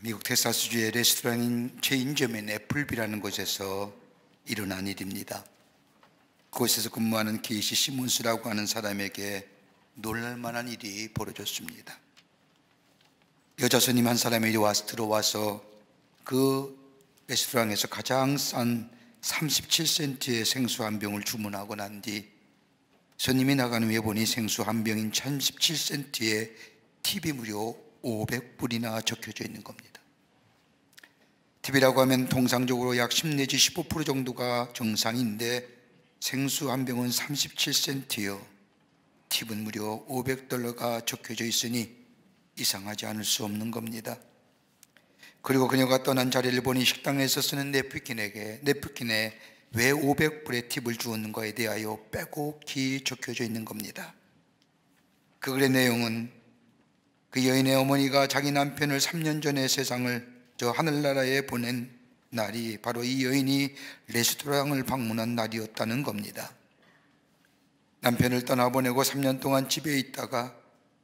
미국 텍사스주의 레스토랑인 체인점인 애플비라는 곳에서 일어난 일입니다. 그곳에서 근무하는 케이시 시몬스라고 하는 사람에게 놀랄만한 일이 벌어졌습니다. 여자 손님 한 사람이 들어와서 그 레스토랑에서 가장 싼 37센트의 생수 한 병을 주문하고 난 뒤 손님이 나가는 후에 보니 생수 한 병인 37센트에 팁이 무려 500불이나 적혀져 있는 겁니다. 팁이라고 하면 통상적으로 약 10 내지 15% 정도가 정상인데 생수 한 병은 37센트요. 팁은 무려 $500가 적혀져 있으니 이상하지 않을 수 없는 겁니다. 그리고 그녀가 떠난 자리를 보니 식당에서 쓰는 냅킨에 왜 500불의 팁을 주었는가에 대하여 빼곡히 적혀져 있는 겁니다. 그 글의 내용은 그 여인의 어머니가 자기 남편을 3년 전에 세상을 저 하늘나라에 보낸 날이 바로 이 여인이 레스토랑을 방문한 날이었다는 겁니다. 남편을 떠나보내고 3년 동안 집에 있다가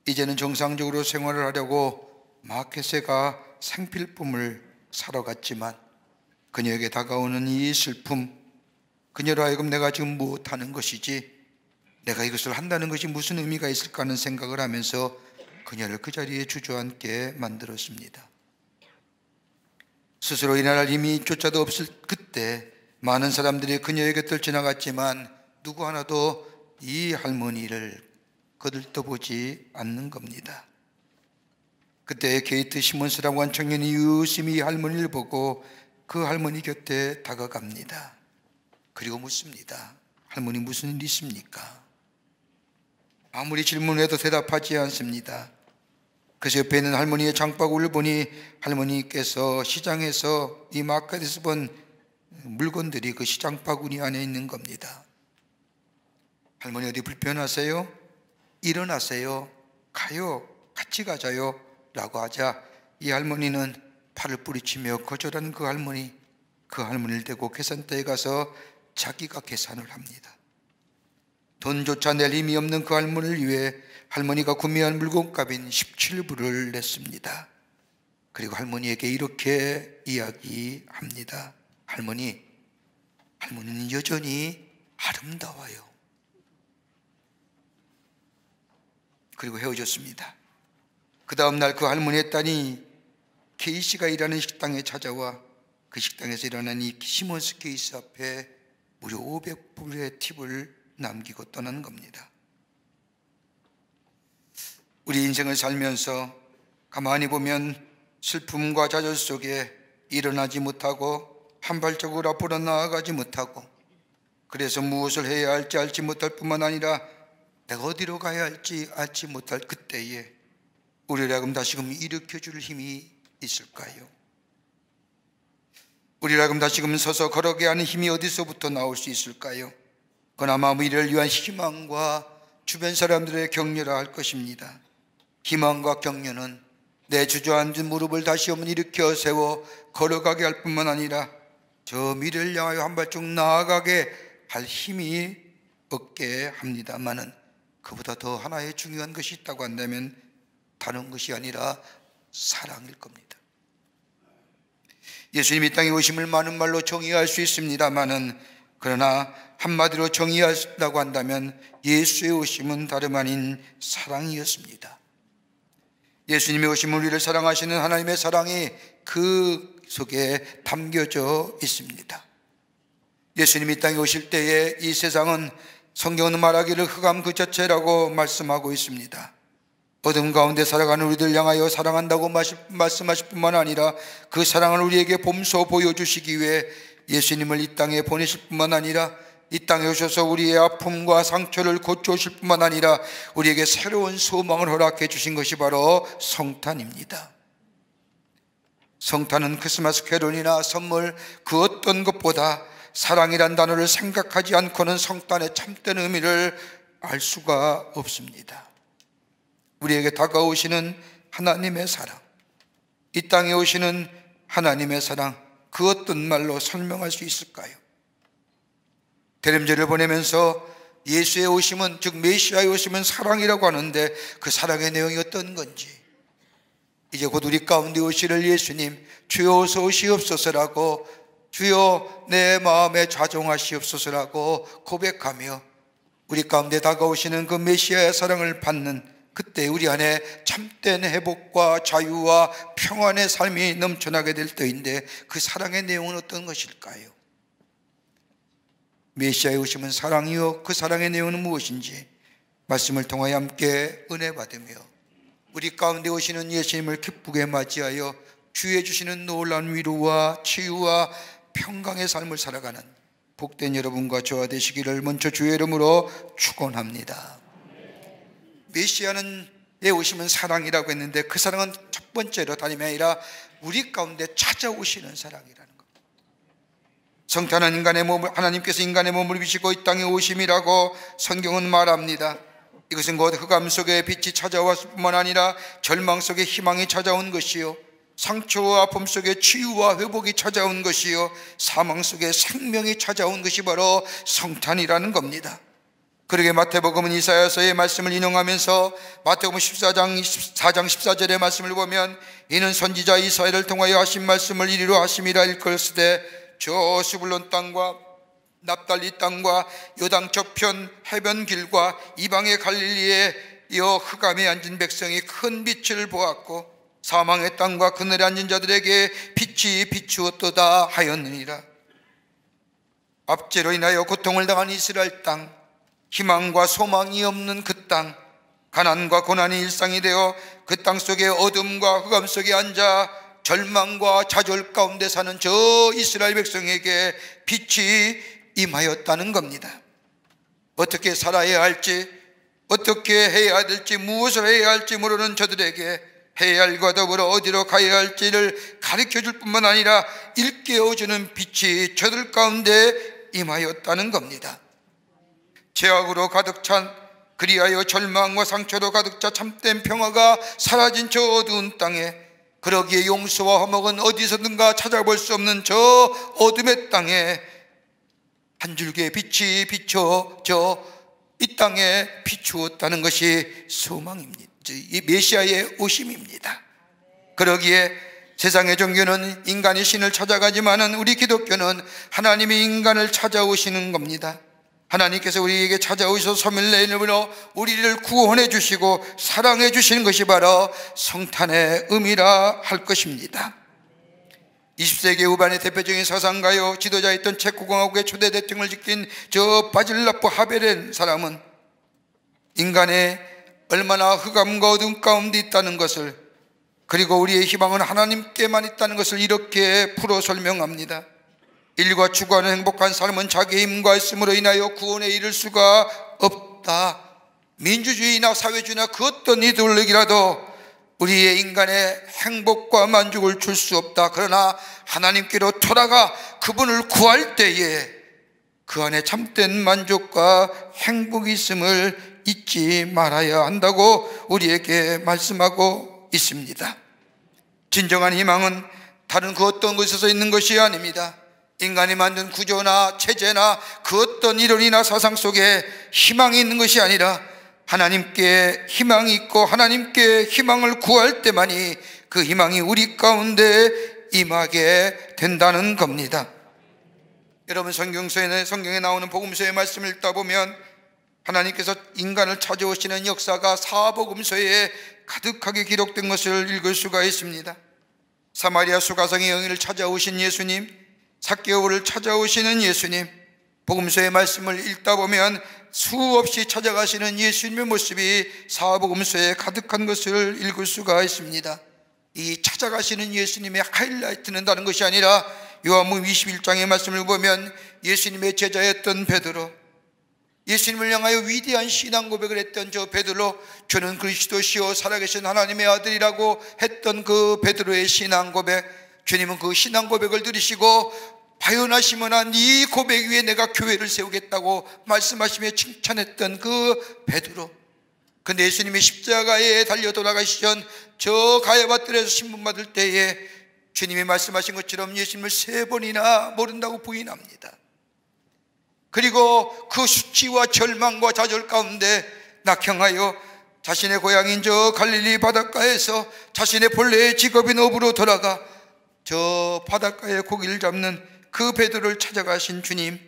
이제는 정상적으로 생활을 하려고 마켓에 가 생필품을 사러 갔지만 그녀에게 다가오는 이 슬픔, 그녀로 하여금 내가 지금 무엇하는 것이지, 내가 이것을 한다는 것이 무슨 의미가 있을까 하는 생각을 하면서 그녀를 그 자리에 주저앉게 만들었습니다. 스스로 일어날 힘이 조차도 없을 그때 많은 사람들이 그녀의 곁을 지나갔지만 누구 하나도 이 할머니를 거들떠보지 않는 겁니다. 그때 게이트 시몬스라고 한 청년이 유심히 할머니를 보고 그 할머니 곁에 다가갑니다. 그리고 묻습니다. 할머니 무슨 일 있습니까? 아무리 질문해도 대답하지 않습니다. 그래서 옆에 있는 할머니의 장바구니를 보니 할머니께서 시장에서 이 마켓에서 본 물건들이 그 시장 바구니 안에 있는 겁니다. 할머니 어디 불편하세요? 일어나세요. 가요. 같이 가자요. 라고 하자 이 할머니는 팔을 뿌리치며 거절한 그 할머니를 대고 계산대에 가서 자기가 계산을 합니다. 돈조차 낼 힘이 없는 그 할머니를 위해 할머니가 구매한 물건값인 17불을 냈습니다. 그리고 할머니에게 이렇게 이야기합니다. 할머니는 여전히 아름다워요. 그리고 헤어졌습니다. 그 다음날 그 할머니의 딸이 케이시가 일하는 식당에 찾아와 그 식당에서 일어난 이 시몬스 케이시 앞에 무려 500불의 팁을 남기고 떠난 겁니다. 우리 인생을 살면서 가만히 보면 슬픔과 좌절 속에 일어나지 못하고 한 발자국 앞으로 나아가지 못하고 그래서 무엇을 해야 할지 알지 못할 뿐만 아니라 내가 어디로 가야 할지 알지 못할 그때에 우리를 하여금 다시금 일으켜줄 힘이 있을까요? 우리를 하여금 다시금 서서 걸어가게 하는 힘이 어디서부터 나올 수 있을까요? 그나마 우리를 위한 희망과 주변 사람들의 격려라 할 것입니다. 희망과 격려는 내 주저앉은 무릎을 다시 한번 일으켜 세워 걸어가게 할 뿐만 아니라 저 미래를 향하여 한 발짝 나아가게 할 힘이 얻게 합니다마는 그보다 더 하나의 중요한 것이 있다고 한다면 다른 것이 아니라 사랑일 겁니다. 예수님이 땅에 오심을 많은 말로 정의할 수 있습니다마는 그러나 한마디로 정의한다고 한다면 예수의 오심은 다름 아닌 사랑이었습니다. 예수님의 오심은 우리를 사랑하시는 하나님의 사랑이 그 속에 담겨져 있습니다. 예수님이 땅에 오실 때에 이 세상은 성경은 말하기를 흑암 그 자체라고 말씀하고 있습니다. 어둠 가운데 살아가는 우리들 향하여 사랑한다고 말씀하실 뿐만 아니라 그 사랑을 우리에게 몸소 보여주시기 위해 예수님을 이 땅에 보내실 뿐만 아니라 이 땅에 오셔서 우리의 아픔과 상처를 고쳐오실 뿐만 아니라 우리에게 새로운 소망을 허락해 주신 것이 바로 성탄입니다. 성탄은 크리스마스 캐롤이나 선물 그 어떤 것보다 사랑이란 단어를 생각하지 않고는 성탄의 참된 의미를 알 수가 없습니다. 우리에게 다가오시는 하나님의 사랑, 이 땅에 오시는 하나님의 사랑, 그 어떤 말로 설명할 수 있을까요? 대림절을 보내면서 예수의 오심은, 즉 메시아의 오심은 사랑이라고 하는데 그 사랑의 내용이 어떤 건지, 이제 곧 우리 가운데 오시는 예수님, 주여 어서 오시옵소서라고, 주여 내 마음에 좌종하시옵소서라고 고백하며 우리 가운데 다가오시는 그 메시아의 사랑을 받는 그때 우리 안에 참된 회복과 자유와 평안의 삶이 넘쳐나게 될 때인데, 그 사랑의 내용은 어떤 것일까요? 메시아의 오심은 사랑이요, 그 사랑의 내용은 무엇인지 말씀을 통하여 함께 은혜 받으며 우리 가운데 오시는 예수님을 기쁘게 맞이하여 주의 주시는 놀라운 위로와 치유와 평강의 삶을 살아가는 복된 여러분과 저와 되시기를 먼저 주의 이름으로 축원합니다. 메시아는 내 오심은 사랑이라고 했는데, 그 사랑은 첫 번째로 다름이 아니라 우리 가운데 찾아오시는 사랑이라는 겁니다. 성탄은 인간의 몸을, 하나님께서 인간의 몸을 입으시고 이 땅에 오심이라고 성경은 말합니다. 이것은 곧 흑암 속에 빛이 찾아왔을 뿐만 아니라 절망 속에 희망이 찾아온 것이요, 상처와 아픔 속에 치유와 회복이 찾아온 것이요, 사망 속에 생명이 찾아온 것이 바로 성탄이라는 겁니다. 그러게 마태복음은 이사야서의 말씀을 인용하면서 마태복음 4장 14절의 말씀을 보면, 이는 선지자 이사야를 통하여 하신 말씀을 이리로 하심이라 일컬으되, 저 스불론 땅과 납달리 땅과 요당 저편 해변 길과 이방의 갈릴리에 이어 흑암에 앉은 백성이 큰 빛을 보았고 사망의 땅과 그늘에 앉은 자들에게 빛이 비추었도다 하였느니라. 압제로 인하여 고통을 당한 이스라엘 땅, 희망과 소망이 없는 그 땅, 가난과 고난이 일상이 되어 그 땅 속에 어둠과 흑암 속에 앉아 절망과 좌절 가운데 사는 저 이스라엘 백성에게 빛이 임하였다는 겁니다. 어떻게 살아야 할지, 어떻게 해야 될지, 무엇을 해야 할지 모르는 저들에게 해야 할과 더불어 어디로 가야 할지를 가르쳐줄 뿐만 아니라 일깨워주는 빛이 저들 가운데 임하였다는 겁니다. 죄악으로 가득 찬, 그리하여 절망과 상처로 가득 차 참된 평화가 사라진 저 어두운 땅에, 그러기에 용서와 화목은 어디서든가 찾아볼 수 없는 저 어둠의 땅에 한 줄기의 빛이 비춰져 이 땅에 비추었다는 것이 소망입니다. 이 메시아의 오심입니다. 그러기에 세상의 종교는 인간이 신을 찾아가지만은 우리 기독교는 하나님이 인간을 찾아오시는 겁니다. 하나님께서 우리에게 찾아오셔서 소멸의 이름으로 우리를 구원해 주시고 사랑해 주시는 것이 바로 성탄의 의미라 할 것입니다. 20세기 후반의 대표적인 사상가요 지도자였던 체코공화국의 초대 대통령을 지킨 저 바질라프 하벨의 사람은 인간의 얼마나 흑암과 어둠 가운데 있다는 것을, 그리고 우리의 희망은 하나님께만 있다는 것을 이렇게 풀어 설명합니다. 인류가 추구하는 행복한 삶은 자기의 힘과 있음으로 인하여 구원에 이를 수가 없다. 민주주의나 사회주의나 그 어떤 이데올로기라도 우리의 인간의 행복과 만족을 줄 수 없다. 그러나 하나님께로 돌아가 그분을 구할 때에 그 안에 참된 만족과 행복이 있음을 잊지 말아야 한다고 우리에게 말씀하고 있습니다. 진정한 희망은 다른 그 어떤 곳에서 있는 것이 아닙니다. 인간이 만든 구조나 체제나 그 어떤 이론이나 사상 속에 희망이 있는 것이 아니라 하나님께 희망이 있고 하나님께 희망을 구할 때만이 그 희망이 우리 가운데 임하게 된다는 겁니다. 여러분, 성경에 나오는 복음서의 말씀을 읽다 보면 하나님께서 인간을 찾아오시는 역사가 사복음서에 가득하게 기록된 것을 읽을 수가 있습니다. 사마리아 수가성의 여인을 찾아오신 예수님, 삭개오를 찾아오시는 예수님, 복음서의 말씀을 읽다 보면 수없이 찾아가시는 예수님의 모습이 사복음서에 가득한 것을 읽을 수가 있습니다. 이 찾아가시는 예수님의 하이라이트는 다른 것이 아니라 요한복음 21장의 말씀을 보면 예수님의 제자였던 베드로, 예수님을 향하여 위대한 신앙 고백을 했던 저 베드로, 저는 그리스도시요 살아계신 하나님의 아들이라고 했던 그 베드로의 신앙 고백, 주님은 그 신앙 고백을 들으시고 바요나시면 한 이 고백 위에 내가 교회를 세우겠다고 말씀하시며 칭찬했던 그 베드로. 근데 예수님이 십자가에 달려 돌아가시기 전 저 가야바뜰에서 신문받을 때에 주님이 말씀하신 것처럼 예수님을 3번이나 모른다고 부인합니다. 그리고 그 수치와 절망과 좌절 가운데 낙향하여 자신의 고향인 저 갈릴리 바닷가에서 자신의 본래의 직업인 어부로 돌아가 저 바닷가에 고기를 잡는 그 베드로를 찾아가신 주님,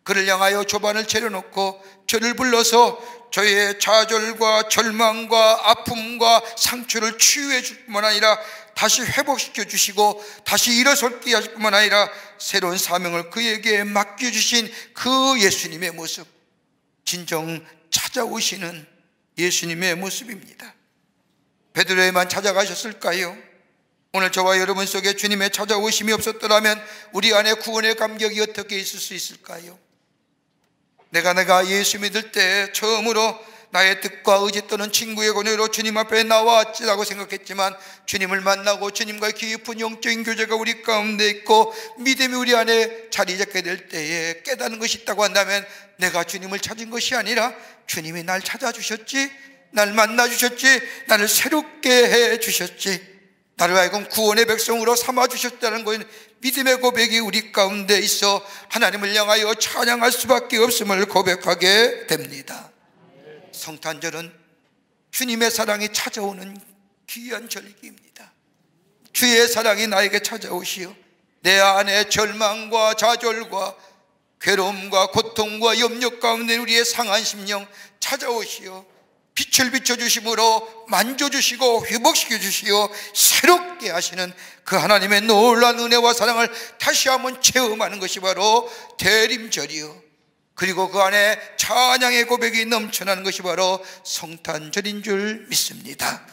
그를 향하여 조반을 차려놓고 저를 불러서 저의 좌절과 절망과 아픔과 상처를 치유해 줄 뿐만 아니라 다시 회복시켜 주시고 다시 일어설게 하실 뿐만 아니라 새로운 사명을 그에게 맡겨주신 그 예수님의 모습, 진정 찾아오시는 예수님의 모습입니다. 베드로에만 찾아가셨을까요? 오늘 저와 여러분 속에 주님의 찾아오심이 없었더라면 우리 안에 구원의 감격이 어떻게 있을 수 있을까요? 내가 예수 믿을 때 처음으로 나의 뜻과 의지 또는 친구의 권유로 주님 앞에 나왔지라고 생각했지만, 주님을 만나고 주님과의 깊은 영적인 교제가 우리 가운데 있고 믿음이 우리 안에 자리 잡게 될 때에 깨닫는 것이 있다고 한다면, 내가 주님을 찾은 것이 아니라 주님이 날 찾아주셨지, 날 만나주셨지, 나를 새롭게 해주셨지, 나를 하여금 구원의 백성으로 삼아주셨다는 것은 믿음의 고백이 우리 가운데 있어 하나님을 향하여 찬양할 수밖에 없음을 고백하게 됩니다. 성탄절은 주님의 사랑이 찾아오는 귀한 절기입니다. 주의 사랑이 나에게 찾아오시어 내 안에 절망과 좌절과 괴로움과 고통과 염려 가운데 우리의 상한 심령 찾아오시어 빛을 비춰주심으로 만져주시고 회복시켜주시어 새롭게 하시는 그 하나님의 놀라운 은혜와 사랑을 다시 한번 체험하는 것이 바로 대림절이요, 그리고 그 안에 찬양의 고백이 넘쳐나는 것이 바로 성탄절인 줄 믿습니다.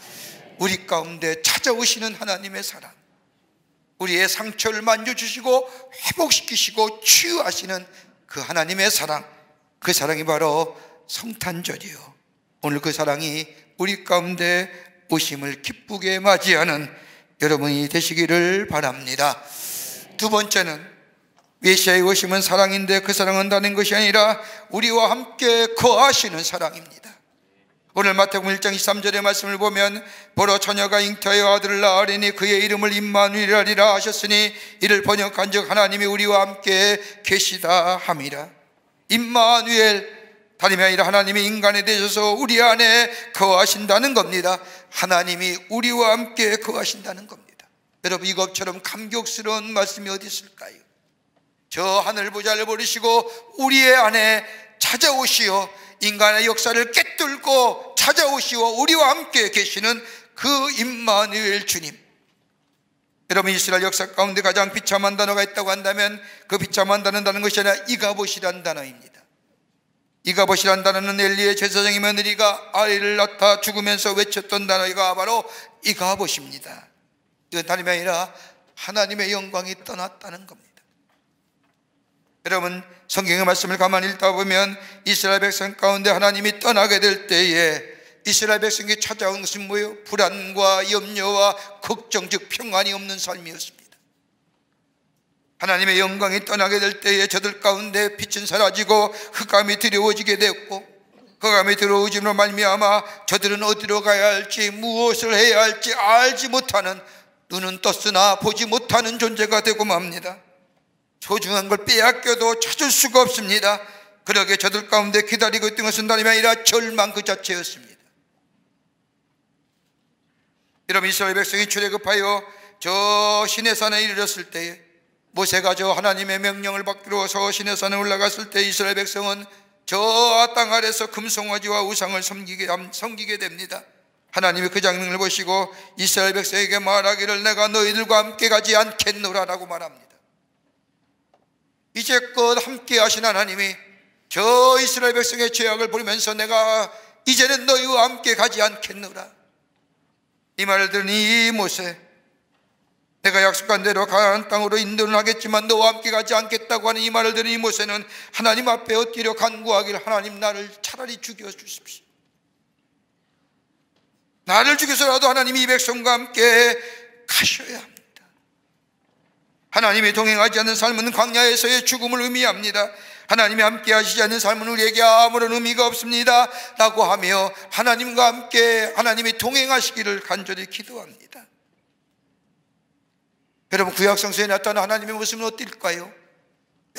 우리 가운데 찾아오시는 하나님의 사랑, 우리의 상처를 만져주시고 회복시키시고 치유하시는 그 하나님의 사랑, 그 사랑이 바로 성탄절이요, 오늘 그 사랑이 우리 가운데 오심을 기쁘게 맞이하는 여러분이 되시기를 바랍니다. 두 번째는 메시아의 오심은 사랑인데 그 사랑은 다른 것이 아니라 우리와 함께 거하시는 사랑입니다. 오늘 마태복음 1장 23절의 말씀을 보면, 보러 처녀가 잉태하여 아들을 낳으리니 그의 이름을 임마누엘이라 하셨으니 이를 번역한 즉 하나님이 우리와 함께 계시다 함이라. 임마누엘, 다름이 아니라 하나님이 인간이 되셔서 우리 안에 거하신다는 겁니다. 하나님이 우리와 함께 거하신다는 겁니다. 여러분, 이것처럼 감격스러운 말씀이 어디 있을까요? 저 하늘 보좌를 버리시고 우리의 안에 찾아오시어 인간의 역사를 꿰뚫고 찾아오시어 우리와 함께 계시는 그 임마누엘 주님. 여러분, 이스라엘 역사 가운데 가장 비참한 단어가 있다고 한다면 그 비참한 단어는 것이 아니라 이가봇이란 단어입니다. 이가봇이란 단어는 엘리의 제사장의 며느리가 아이를 낳다 죽으면서 외쳤던 단어가 바로 이가봇입니다. 이건 다름이 아니라 하나님의 영광이 떠났다는 겁니다. 여러분, 성경의 말씀을 가만히 읽다 보면 이스라엘 백성 가운데 하나님이 떠나게 될 때에 이스라엘 백성이 찾아온 것은 뭐예요? 불안과 염려와 걱정, 즉 평안이 없는 삶이었습니다. 하나님의 영광이 떠나게 될 때에 저들 가운데 빛은 사라지고 흑암이 두려워지게 되었고, 흑암이 두려워짐으로 말미암아 저들은 어디로 가야 할지 무엇을 해야 할지 알지 못하는, 눈은 떴으나 보지 못하는 존재가 되고 맙니다. 소중한 걸 빼앗겨도 찾을 수가 없습니다. 그러게 저들 가운데 기다리고 있던 것은 다름이 아니라 절망 그 자체였습니다. 여러분, 이스라엘 백성이 출애굽하여 저 시내산에 이르렀을 때에 모세가 저 하나님의 명령을 받기로 서 시내산에 올라갔을 때 이스라엘 백성은 저 땅 아래서 금송아지와 우상을 섬기게 됩니다. 하나님이 그 장면을 보시고 이스라엘 백성에게 말하기를 내가 너희들과 함께 가지 않겠노라 라고 말합니다. 이제껏 함께 하신 하나님이 저 이스라엘 백성의 죄악을 보면서 내가 이제는 너희와 함께 가지 않겠노라, 이 말을 들은 이 모세, 내가 약속한 대로 가나안 땅으로 인도는 하겠지만 너와 함께 가지 않겠다고 하는 이 말을 들은 이 모세는 하나님 앞에 엎드려 간구하기를, 하나님 나를 차라리 죽여주십시오. 나를 죽여서라도 하나님이 이 백성과 함께 가셔야 합니다. 하나님이 동행하지 않는 삶은 광야에서의 죽음을 의미합니다. 하나님이 함께 하시지 않는 삶은 우리에게 아무런 의미가 없습니다 라고 하며 하나님과 함께 하나님이 동행하시기를 간절히 기도합니다. 여러분, 구약 성서에 나타난 하나님의 모습은 어떨까요?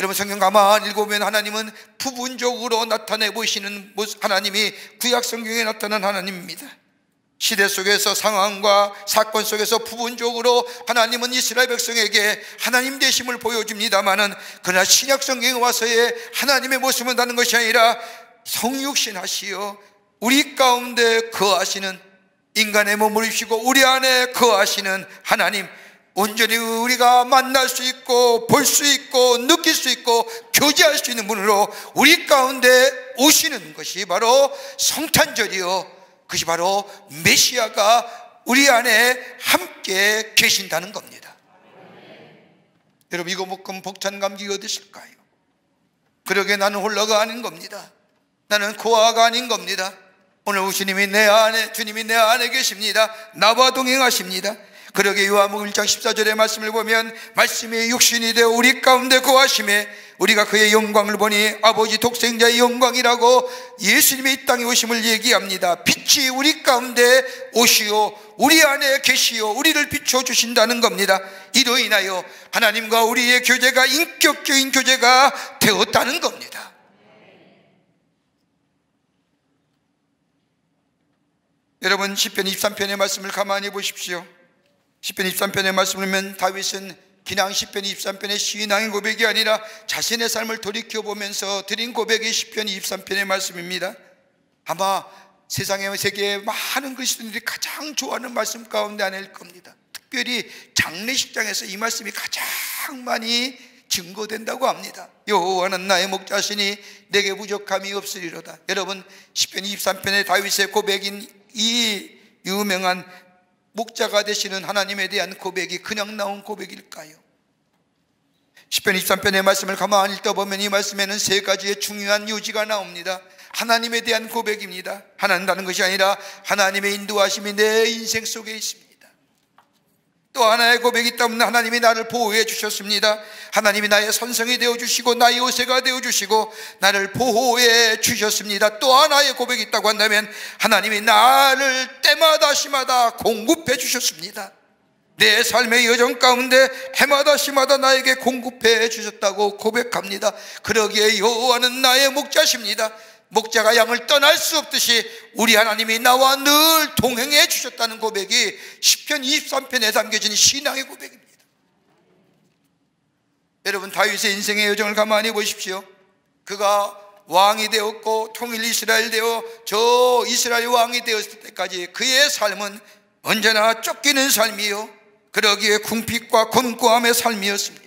여러분 성경 가만히 읽어보면 하나님은 부분적으로 나타내 보이시는 하나님이 구약 성경에 나타난 하나님입니다. 시대 속에서 상황과 사건 속에서 부분적으로 하나님은 이스라엘 백성에게 하나님 되심을 보여줍니다마는, 그러나 신약 성경에 와서의 하나님의 모습은 다른 것이 아니라 성육신 하시어 우리 가운데 거하시는, 인간의 몸을 입으시고 우리 안에 거하시는 하나님, 온전히 우리가 만날 수 있고 볼 수 있고 느낄 수 있고 교제할 수 있는 분으로 우리 가운데 오시는 것이 바로 성탄절이요, 그것이 바로 메시아가 우리 안에 함께 계신다는 겁니다. 여러분, 이거 뭐 벅찬 감기가 어디실까요? 그러게 나는 홀로가 아닌 겁니다. 나는 고아가 아닌 겁니다. 오늘 주님이 내 안에 계십니다. 나와 동행하십니다. 그러게 요한복음 1장 14절의 말씀을 보면, 말씀이 육신이 되어 우리 가운데 거하심에 우리가 그의 영광을 보니 아버지 독생자의 영광이라고 예수님이 이 땅에 오심을 얘기합니다. 빛이 우리 가운데 오시오, 우리 안에 계시오, 우리를 비춰주신다는 겁니다. 이로 인하여 하나님과 우리의 교제가 인격적인 교제가 되었다는 겁니다. 여러분, 시편 23편의 말씀을 가만히 보십시오. 시편 23편의 말씀을 보면 다윗은 그냥 시편 23편의 신앙의 고백이 아니라 자신의 삶을 돌이켜보면서 드린 고백이 시편 23편의 말씀입니다. 아마 세상의 세계의 많은 그리스도인들이 가장 좋아하는 말씀 가운데 하나일 겁니다. 특별히 장례식장에서 이 말씀이 가장 많이 증거된다고 합니다. 여호와는 나의 목자시니 내게 부족함이 없으리로다. 여러분, 시편 23편의 다윗의 고백인 이 유명한 목자가 되시는 하나님에 대한 고백이 그냥 나온 고백일까요? 시편 23편의 말씀을 가만히 읽어보면 이 말씀에는 세 가지의 중요한 요지가 나옵니다. 하나님에 대한 고백입니다. 하나님다는 것이 아니라 하나님의 인도하심이 내 인생 속에 있습니다. 또 하나의 고백이 있다면 하나님이 나를 보호해 주셨습니다. 하나님이 나의 선성이 되어주시고 나의 요새가 되어주시고 나를 보호해 주셨습니다. 또 하나의 고백이 있다고 한다면 하나님이 나를 때마다 시마다 공급해 주셨습니다. 내 삶의 여정 가운데 해마다 시마다 나에게 공급해 주셨다고 고백합니다. 그러기에 여호와는 나의 목자십니다. 목자가 양을 떠날 수 없듯이 우리 하나님이 나와 늘 동행해 주셨다는 고백이 시편 23편에 담겨진 신앙의 고백입니다. 여러분, 다윗의 인생의 여정을 가만히 보십시오. 그가 왕이 되었고 통일 이스라엘 되어 저 이스라엘 왕이 되었을 때까지 그의 삶은 언제나 쫓기는 삶이요, 그러기에 궁핍과 곤고함의 삶이었습니다.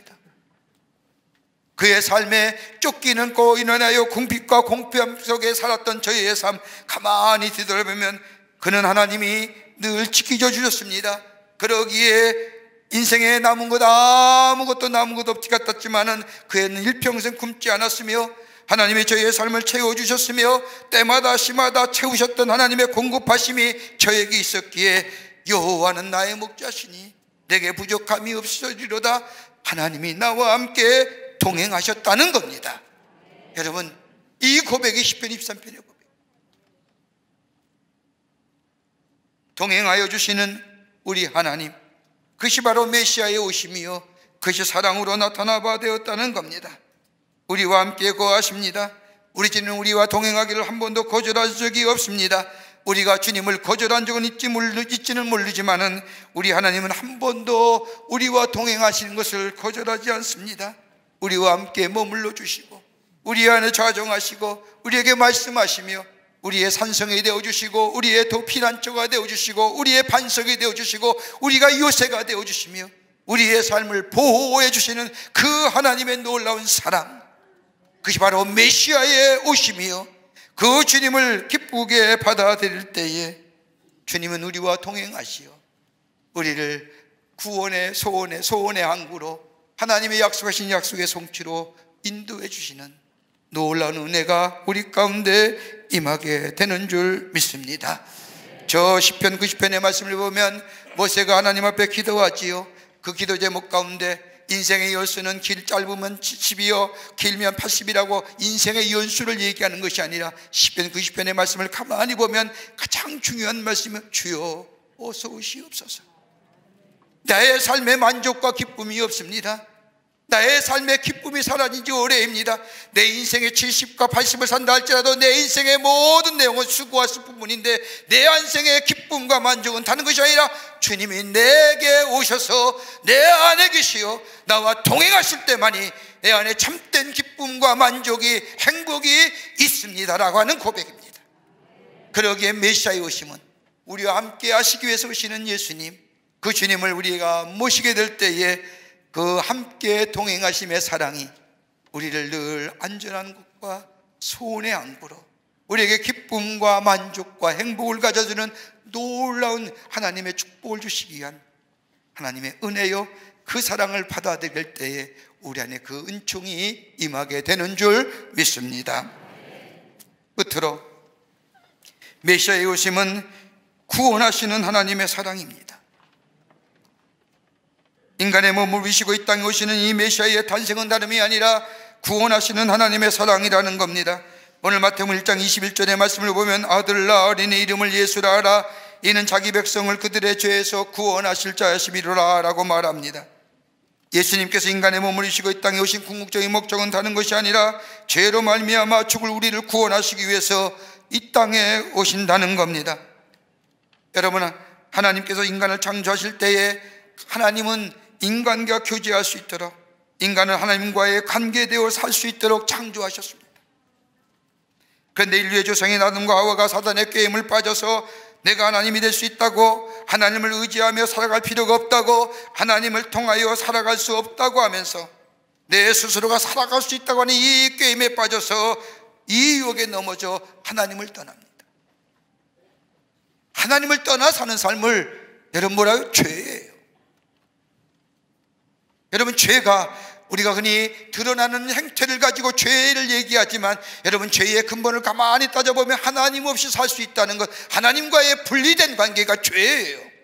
그의 삶에 쫓기는 고 인하여 궁핍과 공평 속에 살았던 저의 삶 가만히 뒤돌아보면 그는 하나님이 늘 지키져 주셨습니다. 그러기에 인생에 남은 것 아무것도 남은 것 없지 같았지만은 그는 일평생 굶지 않았으며 하나님이 저의 삶을 채워주셨으며 때마다 시마다 채우셨던 하나님의 공급하심이 저에게 있었기에 여호와는 나의 목자시니 내게 부족함이 없으리로다. 하나님이 나와 함께 동행하셨다는 겁니다. 여러분, 이 고백이 시편 23편의 고백. 동행하여 주시는 우리 하나님, 그것이 바로 메시아의 오심이요, 그것이 사랑으로 나타나 바 되었다는 겁니다. 우리와 함께 거하십니다. 우리 주는 우리와 동행하기를 한 번도 거절한 적이 없습니다. 우리가 주님을 거절한 적은 있지는 모르지만은 우리 하나님은 한 번도 우리와 동행하시는 것을 거절하지 않습니다. 우리와 함께 머물러 주시고 우리 안에 좌정하시고 우리에게 말씀하시며 우리의 산성이 되어주시고 우리의 피난처가 되어주시고 우리의 반석이 되어주시고 우리가 요새가 되어주시며 우리의 삶을 보호해 주시는 그 하나님의 놀라운 사랑, 그것이 바로 메시아의 오심이요, 그 주님을 기쁘게 받아들일 때에 주님은 우리와 동행하시어 우리를 구원의 소원의 항구로 하나님의 약속하신 약속의 성취로 인도해 주시는 놀라운 은혜가 우리 가운데 임하게 되는 줄 믿습니다. 저 시편 90편의 말씀을 보면 모세가 하나님 앞에 기도하지요. 그 기도 제목 가운데 인생의 연수는 짧으면 70이요 길면 80이라고 인생의 연수를 얘기하는 것이 아니라 시편 90편의 말씀을 가만히 보면 가장 중요한 말씀은 주여 어서 오시옵소서. 나의 삶에 만족과 기쁨이 없습니다. 나의 삶의 기쁨이 사라진 지 오래입니다. 내 인생의 70과 80을 산다 할지라도 내 인생의 모든 내용은 수고와 슬픔뿐인데 내 안생의 기쁨과 만족은 다른 것이 아니라 주님이 내게 오셔서 내 안에 계시어 나와 동행하실 때만이 내 안에 참된 기쁨과 만족이, 행복이 있습니다라고 하는 고백입니다. 그러기에 메시아의 오심은 우리와 함께 하시기 위해서 오시는 예수님, 그 주님을 우리가 모시게 될 때에 그 함께 동행하심의 사랑이 우리를 늘 안전한 곳과 소원의 안구로 우리에게 기쁨과 만족과 행복을 가져주는 놀라운 하나님의 축복을 주시기 위한 하나님의 은혜요, 그 사랑을 받아들일 때에 우리 안에 그 은총이 임하게 되는 줄 믿습니다. 끝으로 메시아의 오심은 구원하시는 하나님의 사랑입니다. 인간의 몸을 위시고 이 땅에 오시는 이 메시아의 탄생은 다름이 아니라 구원하시는 하나님의 사랑이라는 겁니다. 오늘 마태복음 1장 21절의 말씀을 보면 아들 낳으리니 이름을 예수라 하라. 이는 자기 백성을 그들의 죄에서 구원하실 자이심이로라 라고 말합니다. 예수님께서 인간의 몸을 입으시고 이 땅에 오신 궁극적인 목적은 다른 것이 아니라 죄로 말미암아 죽을 우리를 구원하시기 위해서 이 땅에 오신다는 겁니다. 여러분, 하나님께서 인간을 창조하실 때에 하나님은 인간과 교제할 수 있도록, 인간은 하나님과의 관계되어 살 수 있도록 창조하셨습니다. 그런데 인류의 조상인 아담과 하와가 사단의 꾀임을 빠져서 내가 하나님이 될 수 있다고, 하나님을 의지하며 살아갈 필요가 없다고, 하나님을 통하여 살아갈 수 없다고 하면서 내 스스로가 살아갈 수 있다고 하는 이 꾀임에 빠져서 이 유혹에 넘어져 하나님을 떠납니다. 하나님을 떠나 사는 삶을 여러분 뭐라고요? 죄예요. 여러분, 죄가 우리가 흔히 드러나는 행태를 가지고 죄를 얘기하지만 여러분, 죄의 근본을 가만히 따져보면 하나님 없이 살 수 있다는 것, 하나님과의 분리된 관계가 죄예요.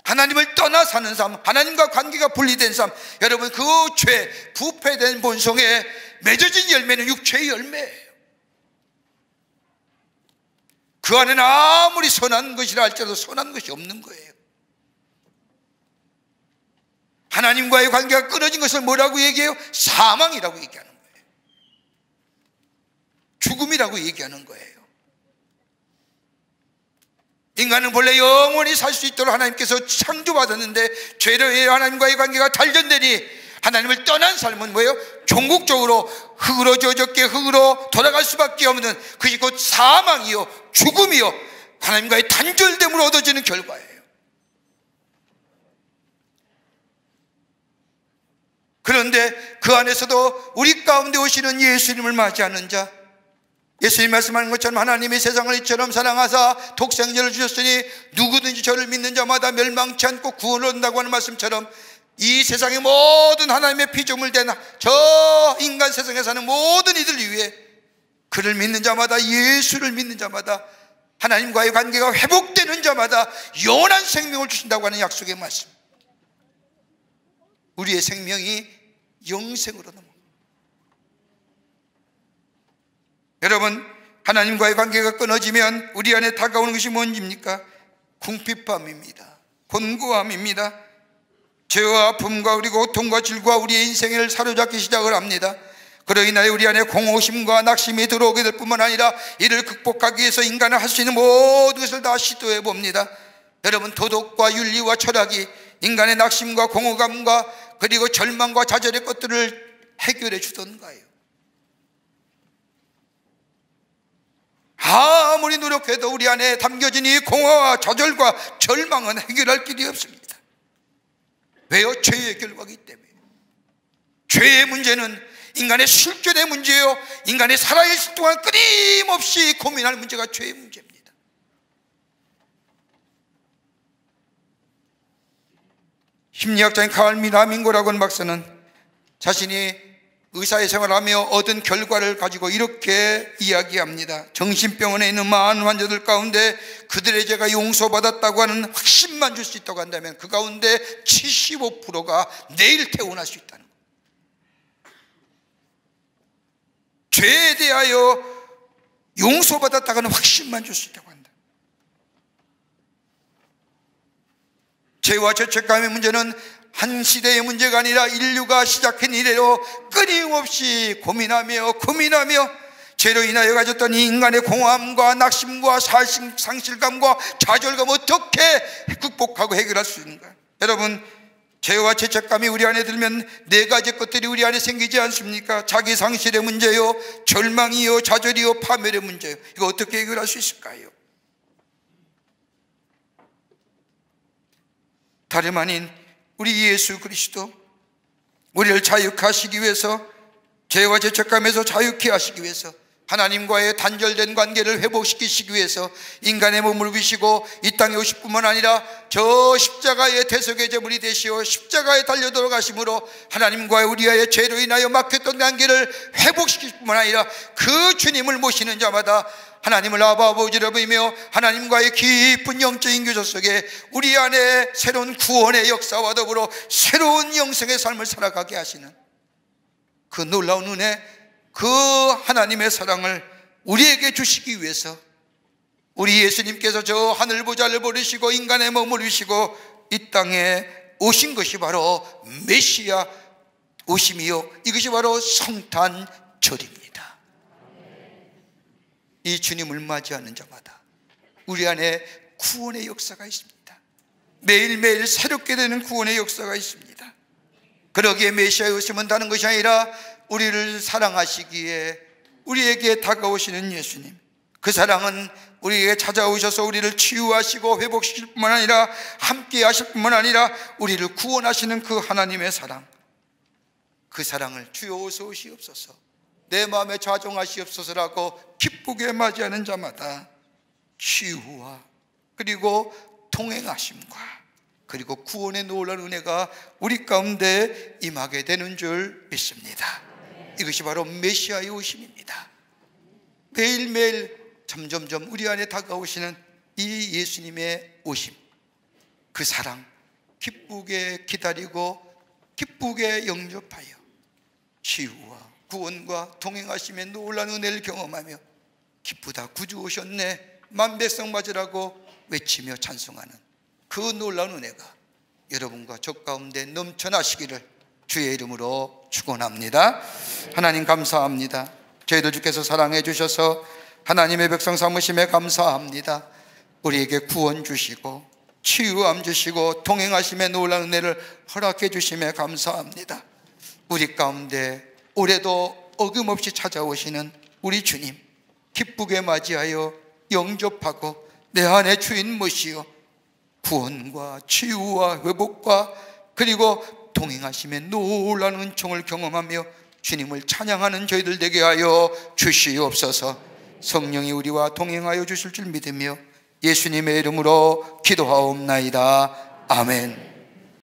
하나님을 떠나 사는 삶, 하나님과 관계가 분리된 삶, 여러분 그 죄, 부패된 본성에 맺어진 열매는 육체의 열매예요. 그 안에는 아무리 선한 것이라 할지라도 선한 것이 없는 거예요. 하나님과의 관계가 끊어진 것을 뭐라고 얘기해요? 사망이라고 얘기하는 거예요. 죽음이라고 얘기하는 거예요. 인간은 본래 영원히 살 수 있도록 하나님께서 창조받았는데 죄로 인해 하나님과의 관계가 단절되니 하나님을 떠난 삶은 뭐예요? 종국적으로 흙으로 젖었게 흙으로 돌아갈 수밖에 없는, 그것이 곧 사망이요 죽음이요 하나님과의 단절됨으로 얻어지는 결과예요. 그런데 그 안에서도 우리 가운데 오시는 예수님을 맞이하는 자, 예수님 말씀하는 것처럼 하나님이 세상을 이처럼 사랑하사 독생자를 주셨으니 누구든지 저를 믿는 자마다 멸망치 않고 구원을 얻는다고 하는 말씀처럼 이 세상의 모든 하나님의 피조물 된 저 인간 세상에 사는 모든 이들 위해 그를 믿는 자마다, 예수를 믿는 자마다, 하나님과의 관계가 회복되는 자마다 영원한 생명을 주신다고 하는 약속의 말씀, 우리의 생명이 영생으로 넘어갑니다. 여러분, 하나님과의 관계가 끊어지면 우리 안에 다가오는 것이 뭔지입니까? 궁핍함입니다. 곤고함입니다. 죄와 아픔과 그리고 고통과 질과 우리의 인생을 사로잡기 시작을 합니다. 그로 인하여 우리 안에 공허심과 낙심이 들어오게 될 뿐만 아니라 이를 극복하기 위해서 인간은 할 수 있는 모든 것을 다 시도해 봅니다. 여러분, 도덕과 윤리와 철학이 인간의 낙심과 공허감과 그리고 절망과 좌절의 것들을 해결해 주던가요? 아무리 노력해도 우리 안에 담겨진 이 공허와 좌절과 절망은 해결할 길이 없습니다. 왜요? 죄의 결과이기 때문에. 죄의 문제는 인간의 실존의 문제요, 인간의 살아있을 동안 끊임없이 고민할 문제가 죄의 문제입니다. 심리학자인 칼 미나민고라고 하는 박사는 자신이 의사의 생활을 하며 얻은 결과를 가지고 이렇게 이야기합니다. 정신병원에 있는 많은 환자들 가운데 그들의 죄가 용서받았다고 하는 확신만 줄 수 있다고 한다면 그 가운데 75%가 내일 퇴원할 수 있다는 거예요. 죄에 대하여 용서받았다고 하는 확신만 줄 수 있다고 한다. 죄와 죄책감의 문제는 한 시대의 문제가 아니라 인류가 시작한 이래로 끊임없이 고민하며 죄로 인하여 가졌던 인간의 공허함과 낙심과 상실감과 좌절감 어떻게 극복하고 해결할 수 있는가? 여러분, 죄와 죄책감이 우리 안에 들면 네 가지 것들이 우리 안에 생기지 않습니까? 자기 상실의 문제요, 절망이요, 좌절이요, 파멸의 문제요. 이거 어떻게 해결할 수 있을까요? 다름 아닌 우리 예수 그리스도, 우리를 자유케 하시기 위해서, 죄와 죄책감에서 자유케 하시기 위해서, 하나님과의 단절된 관계를 회복시키시기 위해서 인간의 몸을 비시고 이 땅에 오실 뿐만 아니라 저 십자가의 대속의 제물이 되시어 십자가에 달려 돌아가심으로 하나님과의 우리와의 죄로 인하여 막혔던 관계를 회복시킬 뿐만 아니라 그 주님을 모시는 자마다 하나님을 아바 아버지라 부르며 하나님과의 깊은 영적인 교제 속에 우리 안에 새로운 구원의 역사와 더불어 새로운 영생의 삶을 살아가게 하시는 그 놀라운 은혜, 그 하나님의 사랑을 우리에게 주시기 위해서 우리 예수님께서 저 하늘 보좌를 버리시고 인간의 몸을 입으시고 이 땅에 오신 것이 바로 메시아 오심이요, 이것이 바로 성탄절입니다. 이 주님을 맞이하는 자마다 우리 안에 구원의 역사가 있습니다. 매일매일 새롭게 되는 구원의 역사가 있습니다. 그러기에 메시아의 오심은 다른 것이 아니라 우리를 사랑하시기에 우리에게 다가오시는 예수님, 그 사랑은 우리에게 찾아오셔서 우리를 치유하시고 회복시킬 뿐만 아니라 함께 하실 뿐만 아니라 우리를 구원하시는 그 하나님의 사랑, 그 사랑을 주여 어서 오시옵소서, 내 마음에 좌정하시옵소서라고 기쁘게 맞이하는 자마다 치유와 그리고 통행하심과 그리고 구원의 놀라운 은혜가 우리 가운데 임하게 되는 줄 믿습니다. 이것이 바로 메시아의 오심입니다. 매일매일 점점점 우리 안에 다가오시는 이 예수님의 오심, 그 사랑 기쁘게 기다리고 기쁘게 영접하여 치유와 구원과 동행하심의 놀라운 은혜를 경험하며 기쁘다, 구주 오셨네, 만백성 맞으라고 외치며 찬송하는 그 놀라운 은혜가 여러분과 저 가운데 넘쳐나시기를 주의 이름으로 축원합니다. 하나님 감사합니다. 저희들 주께서 사랑해 주셔서 하나님의 백성 삼으심에 감사합니다. 우리에게 구원 주시고 치유함 주시고 동행하심의 놀라운 은혜를 허락해 주심에 감사합니다. 우리 가운데 올해도 어김없이 찾아오시는 우리 주님 기쁘게 맞이하여 영접하고 내 안에 주인 모시어 구원과 치유와 회복과 그리고 동행하심의 놀라운 은총을 경험하며 주님을 찬양하는 저희들 되게 하여 주시옵소서. 성령이 우리와 동행하여 주실 줄 믿으며 예수님의 이름으로 기도하옵나이다. 아멘.